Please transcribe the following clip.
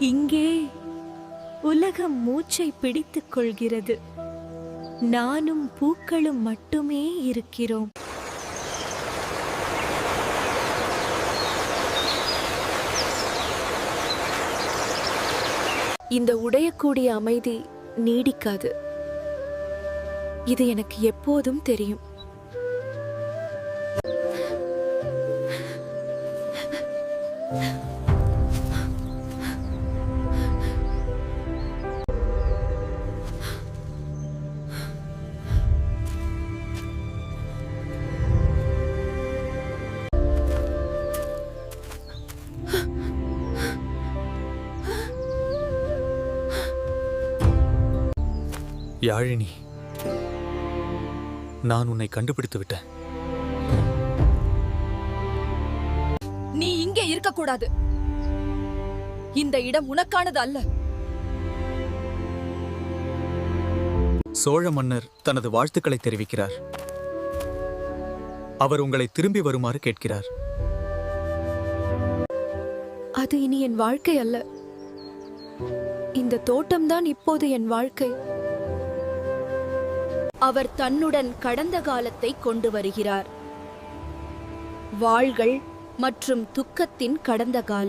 இங்கே உலகம் மூச்சை பிடித்துக் கொள்கிறது. நானும் பூக்களும் மட்டுமே இருக்கிறோம். இந்த உடையக்கூடிய அமைதி நீடிக்காது. இது எனக்கு எப்போதும் தெரியும். யாழினி, நான் உன்னை கண்டுபிடித்து விட்டேன். நீ இங்கே இருக்கக்கூடாது. இந்த இடம் உனக்கானது அல்ல. சோழ மன்னர் தனது வாழ்த்துக்களை தெரிவிக்கிறார். அவர் உங்களை திரும்பி வருமாறு கேட்கிறார். அது இனி என் வாழ்க்கை அல்ல. இந்த தோட்டம்தான் இப்போது என் வாழ்க்கை. அவர் தன்னுடன் கடந்த காலத்தை கொண்டு வருகிறார். வாள்கள் மற்றும் துக்கத்தின் கடந்த காலம்.